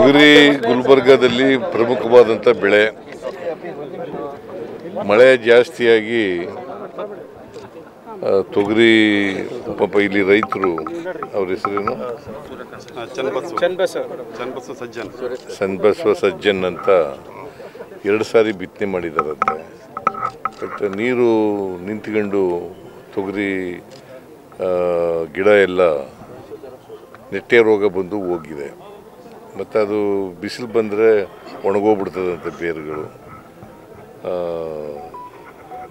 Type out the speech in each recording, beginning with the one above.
ತೊಗರಿ ಗುಲ್ಬರ್ಗಾದಲ್ಲಿ ಪ್ರಮುಖವಾದಂಥ ಬೆಳೆ. ಮಳೆ ಜಾಸ್ತಿಯಾಗಿ ತೊಗರಿ ಪಾಪ ಇಲ್ಲಿ ರೈತರು ಅವ್ರ ಹೆಸರೇನು ಚನ್ನಬಸವ ಸಜ್ಜನ್ ಅಂತ 2 ಸಾರಿ ಬಿತ್ತನೆ ಮಾಡಿದಾರಂತೆ. ಬಟ್ ನೀರು ನಿಂತ್ಕೊಂಡು ತೊಗರಿ ಗಿಡ ಎಲ್ಲ ನೆಟ್ಟೆ ರೋಗ ಬಂದು ಹೋಗಿದೆ. ಮತ್ತು ಅದು ಬಿಸಿಲು ಬಂದರೆ ಒಣಗೋಗ್ಬಿಡ್ತದಂತೆ ಬೇರುಗಳು.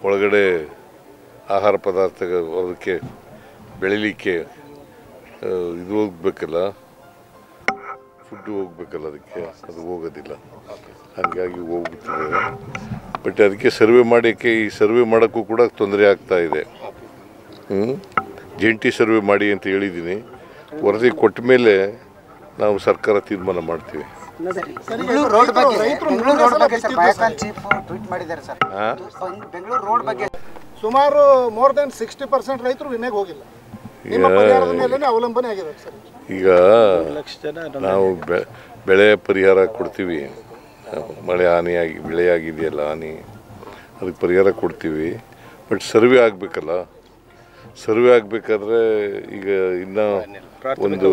ಒಳಗಡೆ ಆಹಾರ ಪದಾರ್ಥಗಳು ಅದಕ್ಕೆ ಬೆಳಿಲಿಕ್ಕೆ ಇದು ಹೋಗ್ಬೇಕಲ್ಲ, ಫುಡ್ಡು ಹೋಗ್ಬೇಕಲ್ಲ, ಅದಕ್ಕೆ ಅದು ಹೋಗೋದಿಲ್ಲ. ಹಾಗಾಗಿ ಹೋಗ್ಬಿಡ್ತದೆ. ಬಟ್ ಅದಕ್ಕೆ ಸರ್ವೆ ಮಾಡೋಕ್ಕೆ ಈ ಸರ್ವೆ ಮಾಡೋಕ್ಕೂ ಕೂಡ ತೊಂದರೆ ಆಗ್ತಾ ಇದೆ. ಜಂಟಿ ಸರ್ವೆ ಮಾಡಿ ಅಂತ ಹೇಳಿದ್ದೀನಿ. ವರದಿ ಕೊಟ್ಟ ಮೇಲೆ ನಾವು ಸರ್ಕಾರ ತೀರ್ಮಾನ ಮಾಡ್ತೀವಿ. ಸುಮಾರು ಮೋರ್ ದನ್ 60% ರೈತರು ವಿಮೆಗೆ ಹೋಗಿಲ್ಲ. ಅವಲಂಬನೆ ಆಗಿದೆ ಸರ್. ಈಗ ನಾವು ಬೆಳೆ ಪರಿಹಾರ ಕೊಡ್ತೀವಿ. ಮಳೆ ಹಾನಿಯಾಗಿ ಬೆಳೆಯಾಗಿದೆಯಲ್ಲ ಹಾನಿ, ಅದಕ್ಕೆ ಪರಿಹಾರ ಕೊಡ್ತೀವಿ. But survey ಆಗಬೇಕಲ್ಲ. ಸರ್ವೆ ಆಗಬೇಕಾದ್ರೆ ಈಗ ಇನ್ನೂ ಒಂದು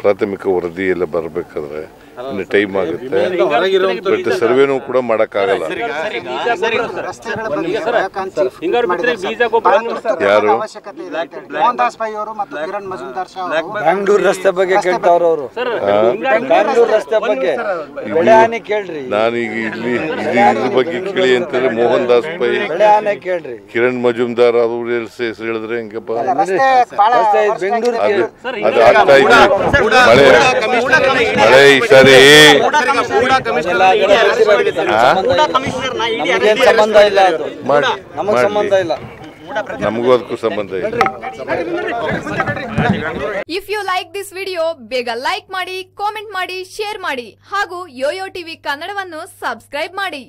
ಪ್ರಾಥಮಿಕ ವರದಿ ಎಲ್ಲ ಬರಬೇಕಾದ್ರೆ ಇನ್ನು ಟೈಮ್ ಆಗುತ್ತೆ. ಬಟ್ ಸರ್ವೆನೂ ಕೂಡ ಮಾಡೋಕ್ಕಾಗಲ್ಲ. ಯಾರು ಬೆಂಗಳೂರು ರಸ್ತೆ ಬಗ್ಗೆ ಕೇಳ್ತಾವ್ರ ಅವರು. ಬೆಂಗಳೂರು ರಸ್ತೆ ಬಗ್ಗೆ ನಾನೀಗ ಇಲ್ಲಿ ಇದ್ರ ಬಗ್ಗೆ ಕೇಳಿ ಅಂತಂದ್ರೆ ಮೋಹನ್ ದಾಸ್ ಪೈ, ಕಿರಣ್ ಮಜುಮ್ದಾರ್ ಅವ್ರ ಹೆಸರು ಹೇಳಿದ್ರೆ ಹೆಂಗಪ್ಪ? ಅದು ಆಗ್ತಾ ಇದೆ. ಮಳೆ ಈ ಸಾರಿ ಸಂಬಂಧ ಇಲ್ಲ, ಅದು ನಮಗ್ ಸಂಬಂಧ ಇಲ್ಲ, ನಮಗೂ ಅದಕ್ಕೂ ಸಂಬಂಧ ಇಲ್ಲ. If you like this video ಬೇಗ ಲೈಕ್ ಮಾಡಿ, ಕಾಮೆಂಟ್ ಮಾಡಿ, ಶೇರ್ ಮಾಡಿ ಹಾಗೂ ಯೋಯೋ ಟಿವಿ ಕನ್ನಡವನ್ನು ಸಬ್ಸ್ಕ್ರೈಬ್ ಮಾಡಿ.